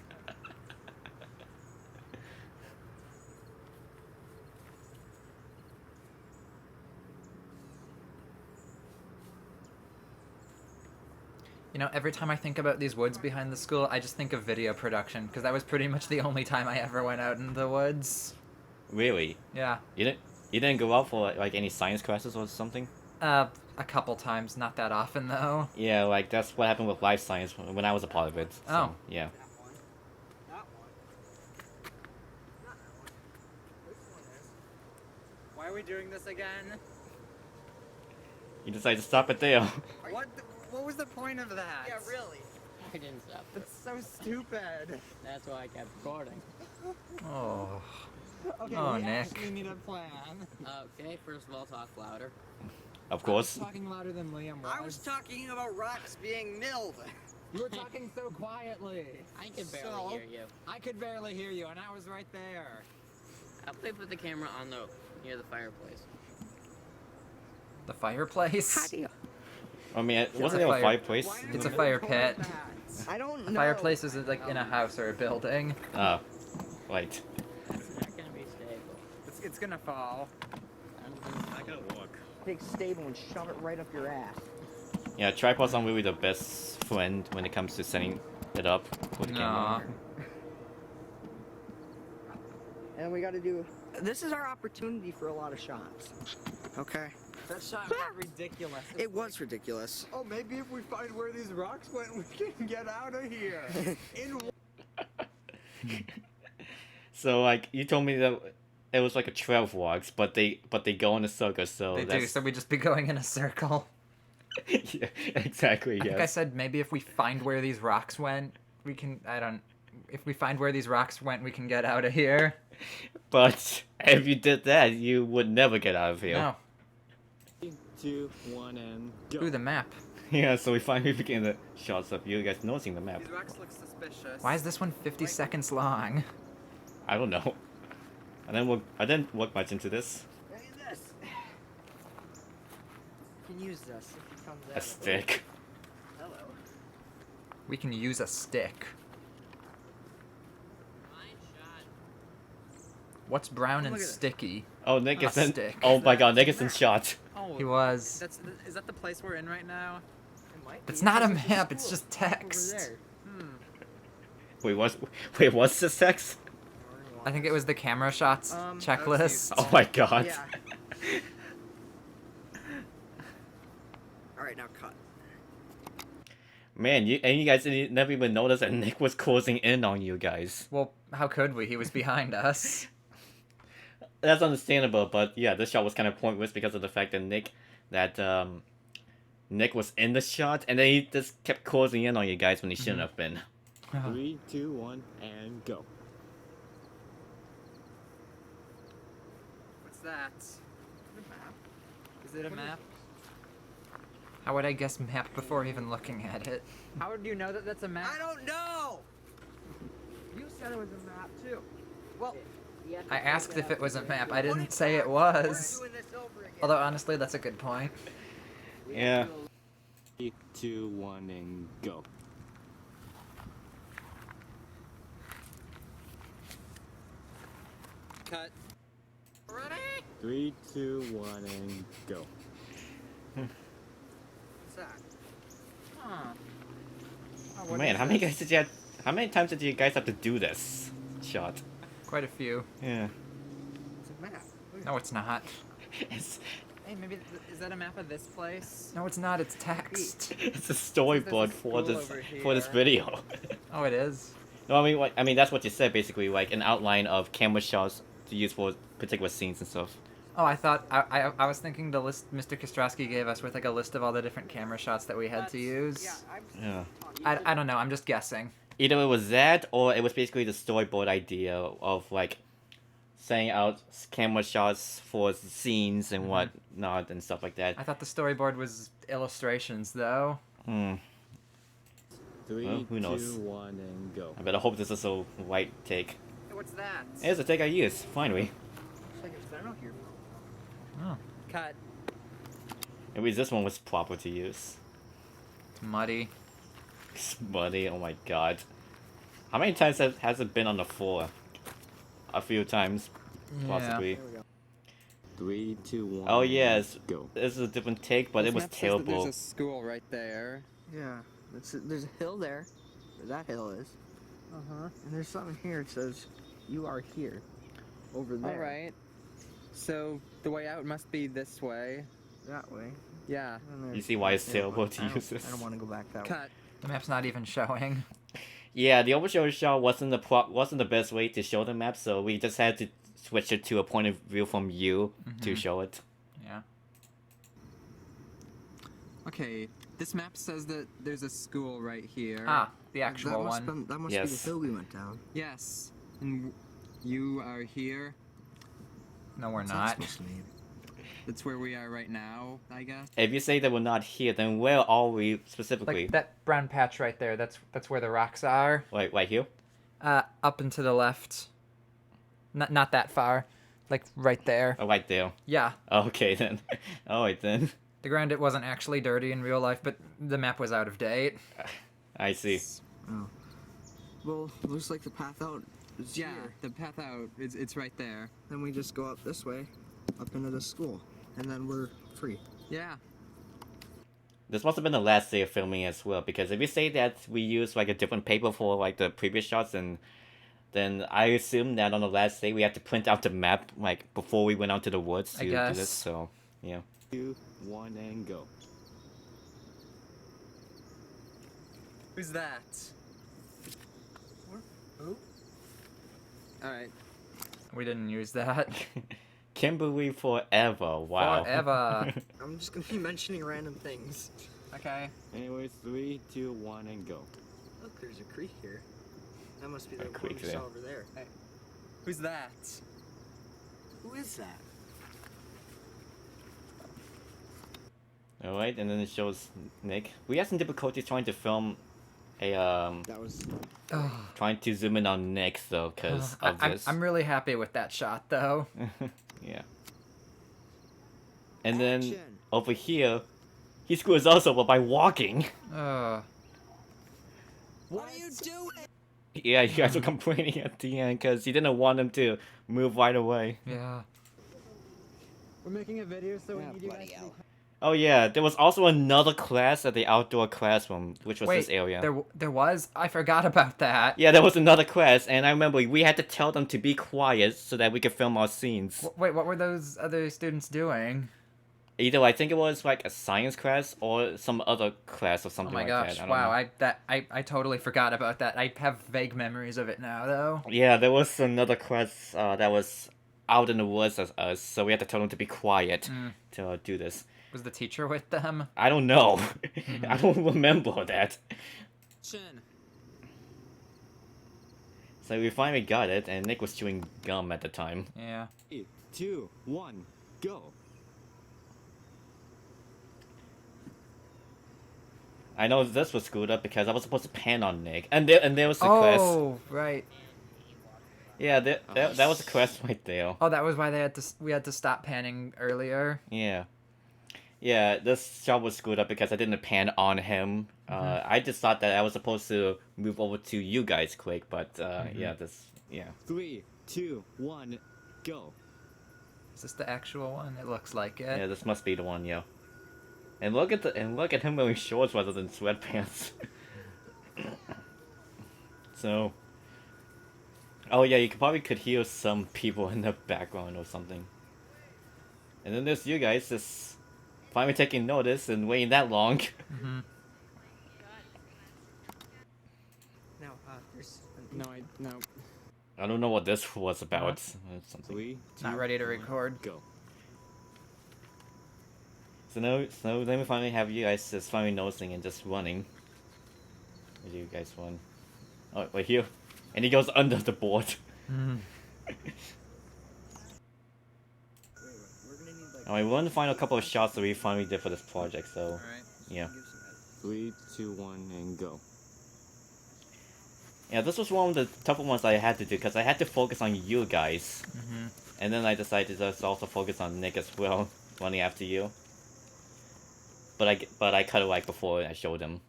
You know, every time I think about these woods behind the school, I just think of video production, because that was pretty much the only time I ever went out in the woods. Really? Yeah. You didn't go out for like any science classes or something? A couple times, not that often though. Yeah, like that's what happened with life science when I was a part of it. So, Oh. Yeah. Why are we doing this again? You decided to stop it there. What was the point of that? Yeah, really. I didn't stop. That's so stupid. That's why I kept recording. Oh. Okay, Oh, we Nick. actually need a plan. Okay, first of all, talk louder. Of course. Talking louder than Liam was. I was talking about rocks being milled. You were talking so quietly. I could barely So? hear you. I could barely hear you, and I was right there. I'll put the camera on the near the fireplace. The fireplace? I mean, wasn't a there a fire- fireplace? It's a fire pit. I don't A know. fireplace is like in a house or a building. Ah, right. It's not gonna be stable. It's gonna fall. I gotta walk. Take stable and shove it right up your ass. Yeah, tripods aren't really the best friend when it comes to setting it up with the Nah. camera. And we gotta do. This is our opportunity for a lot of shots. Okay. That shot was ridiculous. It was ridiculous. Oh, maybe if we find where these rocks went, we can get out of here. In So like you told me that it was like a trail of rocks, but they go in a circle. So They do, that's so we just be going in a circle. yeah, exactly. I think I Yes. said maybe if we find where these rocks went, we can. If we find where these rocks went, we can get out of here. But if you did that, you would never get out of here. No. 3, 2, 1, and go. Ooh, the map. Yeah, so we finally begin the shots of you guys noticing the map. These rocks look suspicious. Why is this one 50 seconds long? I don't know. I didn't work much into this. Look at this. You can use this if it comes out. A stick. Hello. We can use a stick. Mine shot. What's brown Look and at it. sticky? Oh, Nick A is in. stick. Oh my God, Nick is in shot. Oh, He was. Is that the place we're in right now? It might It's be. not a This is map, it's cool. just Over text. there. Wait, what's the sex? I think it was the camera shots checklist. Oh my God. Yeah. All right, now cut. Man, you guys didn't never even noticed that Nick was closing in on you guys. Well, how could we? He was behind us. That's understandable, but yeah, this shot was kind of pointless because of the fact that Nick was in the shot, and then he just kept closing in on you guys when he shouldn't have been. 3, 2, 1, and go. What's that? Is it a map? How would I guess map before even looking at it? How would you know that that's a map? I don't know. You said it was a map too. Well, I asked if it was a map. I what didn't if say it we're was. doing this over again? Although honestly, that's a good point. Yeah. 3, 2, 1, and go. Cut. Ready? 3, 2, 1, and go. What's that? Huh. Oh, what Man, is how many this? guys did you have, how many times did you guys have to do this shot? Quite a few. Yeah. It's a map. No, it's not. It's Hey, maybe is that a map of this place? No, it's not. It's text. it's a storyboard for school this over here. video. Oh, it is. No, I mean that's what you said basically, like an outline of camera shots to use for particular scenes and stuff. Oh, I thought I was thinking the list Mr. Kostrowski gave us with like a list of all the different camera shots that we had to use. Yeah. I don't know. I'm just guessing. Either it was that, or it was basically the storyboard idea of like setting out camera shots for scenes and whatnot and stuff like that. I thought the storyboard was illustrations, though. Hmm. Three, Well, who knows? 2, 1, and go. I better hope this is a right take. Hey, what's that? Here's the take I used. Finally. Looks like it's Venom here. Oh, Cut. Maybe this one was proper to use. it's muddy. Buddy, oh my god. How many times has it been on the floor? A few times, possibly. There we go. 3, 2, 1. Oh yes, Go. this is a different take, but This it was map says that terrible. There's a school right there. Yeah. There's a hill there. Where that hill is. Uh-huh. And there's something here. It says, "You are here." Over there. Alright. So, the way out must be this way. That way. Yeah. And there's- You see why it's yeah, terrible but to I don't- use this? I don't want to go back that way. Cut. The map's not even showing. Yeah, the overshow shot wasn't the best way to show the map, so we just had to switch it to a point of view from you to show it. Yeah. Okay, this map says that there's a school right here. Ah, the actual one. That must be Yes. the hill we went down. Yes. And you are here. No, we're What's that not. supposed to mean? That's where we are right now, I guess. If you say that we're not here, then where are we specifically? Like that brown patch right there. That's where the rocks are. Like right here? Up and to the left. Not that far. Like right there. Oh, right there. Yeah. Okay then. Alright then. The ground it wasn't actually dirty in real life, but the map was out of date. I see. Oh. Well, looks like the path out is Yeah, here. the path out it's right there. Then we just go up this way, up into the school, and then we're free. Yeah. This must have been the last day of filming as well, because if you say that we used like a different paper for like the previous shots, and then I assume that on the last day we had to print out the map like before we went out to the woods I to do guess. this. So yeah. 2, 1, and go. Who's that? Who? Alright. We didn't use that. Kimberly forever. Wow. Forever. I'm just gonna be mentioning random things. Okay. Anyways, 3, 2, 1, and go. Look, there's a creek here. That must be A the one creek we there. saw over there. Who's that? Who is that? Alright, and then it shows Nick. We had some difficulties trying to film a That was. Ugh. trying to zoom in on Nick though, because of I'm, this. I'm really happy with that shot, though. Yeah. And then Action. over here, he screws us over by walking. Ugh. What are you doing? Yeah, you guys were complaining at the end because he didn't want him to move right away. Yeah. We're making a video, so Yeah, bloody hell. Oh yeah, there was also another class at the outdoor classroom, which was this Wait, area. there was? I forgot about that. Yeah, there was another class, and I remember we had to tell them to be quiet so that we could film our scenes. Wait, what were those other students doing? Either I think it was like a science class or some other class or Oh something my like gosh! that. I don't Wow, know. I totally forgot about that. I have vague memories of it now, though. Yeah, there was another class that was out in the woods as us, so we had to tell them to be quiet to do this. Was the teacher with them? I don't know. I don't remember that. Chin. So we finally got it, and Nick was chewing gum at the time. Yeah. 3, 2, 1, go. I know this was screwed up because I was supposed to pan on Nick, and there was the quest. Oh, right. Yeah, that was the quest right there. Oh, that was why we had to stop panning earlier. Yeah. Yeah, this shot was screwed up because I didn't pan on him. I just thought that I was supposed to move over to you guys quick, but yeah, 3, 2, 1, go. Is this the actual one? It looks like it. yeah, this must be the one, yeah. And look at him wearing shorts rather than sweatpants. So, oh yeah, you could hear some people in the background or something. And then there's you guys just finally taking notice and waiting that long. Mm-hmm. Now, there's. I don't know what this was about. Something. 3, 2, Not ready to record. go. so let me finally have you guys just finally noticing and just running. Where do you guys run? Oh, right here. And he goes under the board. Mm. We're gonna need like. Alright, we want to find a couple of shots that we finally did for this project, so Alright. yeah. 3, 2, 1, and go. Yeah, this was one of the tougher ones I had to do because I had to focus on you guys. Mm-hmm. And then I decided to just also focus on Nick as well, running after you. But I cut it right before I showed him.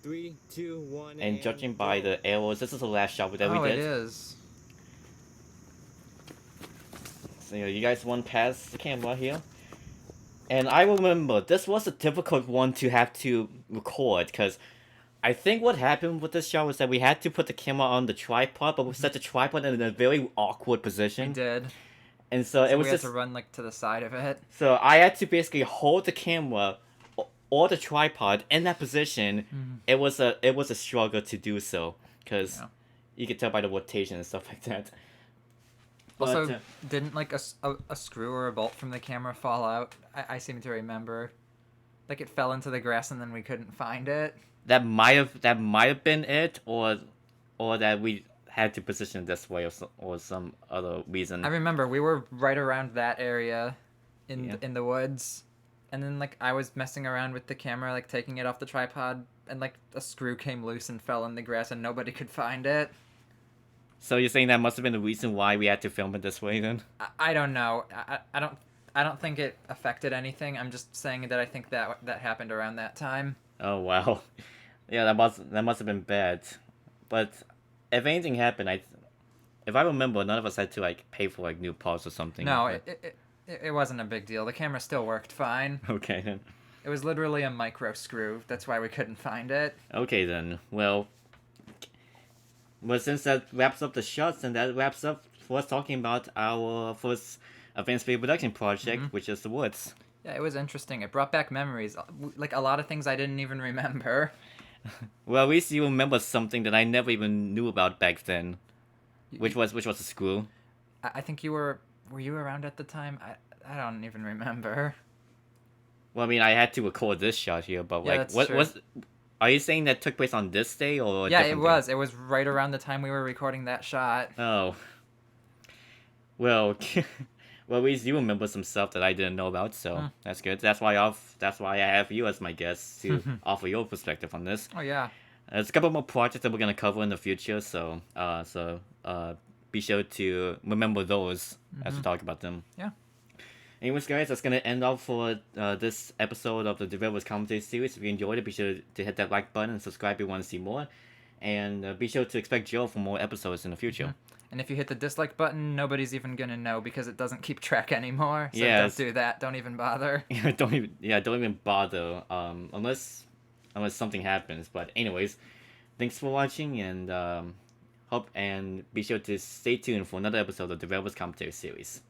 3, 2, 1, And judging by go. the arrows, this is the last shot that we Oh, did. it is. So you guys went past the camera here. And I remember, this was a difficult one to have to record, because I think what happened with this shot was that we had to put the camera on the tripod, but we set the tripod in a very awkward We position. did. And so, So it was we had just... to run like to the side of it. So I had to basically hold the camera or the tripod in that position. Mhm. It was a struggle to do so, because Yeah. you could tell by the rotation and stuff like that. Also, But, didn't like a screw or a bolt from the camera fall out? I seem to remember. Like it fell into the grass and then we couldn't find it. that might have been it, or that we had to position it this way, or some other reason. I remember we were right around that area in Yeah. in the woods. And then like I was messing around with the camera, like taking it off the tripod, and like a screw came loose and fell in the grass and nobody could find it. So you're saying that must have been the reason why we had to film it this way then? I don't know. I don't think it affected anything. I'm just saying that I think that happened around that time. Oh wow, yeah, that must have been bad. But if anything happened, if I remember, none of us had to like pay for like new parts or something. No, like it wasn't a big deal. The camera still worked fine. that. Okay then. It was literally a micro screw. That's why we couldn't find it. Okay then. Well, since that wraps up the shots, and that wraps up for us talking about our first advanced video production project, which is The Woods. Yeah, it was interesting. It brought back memories. Like a lot of things I didn't even remember. Well, at least you remember something that I never even knew about back then, which was a screw. I think you were you around at the time? I don't even remember. Well, I mean, I had to record this shot here, but Yeah, like, that's what true. was? Are you saying that took place on this day or? A Yeah, it different day? was. It was right around the time we were recording that shot. Oh. Well, well, at least you remember some stuff that I didn't know about, so that's good. That's why I have you as my guest to offer your perspective on this. Oh yeah. There's a couple more projects that we're gonna cover in the future, so be sure to remember those as we talk about them. Yeah. Anyways, guys, that's gonna end off for this episode of the Developers Commentary Series. If you enjoyed it, be sure to hit that like button and subscribe if you want to see more. And be sure to expect Joe for more episodes in the future. And if you hit the dislike button, nobody's even gonna know because it doesn't keep track anymore. So Yes. don't do that. Don't even bother. don't even bother unless something happens. But anyways, thanks for watching, and hope and be sure to stay tuned for another episode of Developers Commentary Series.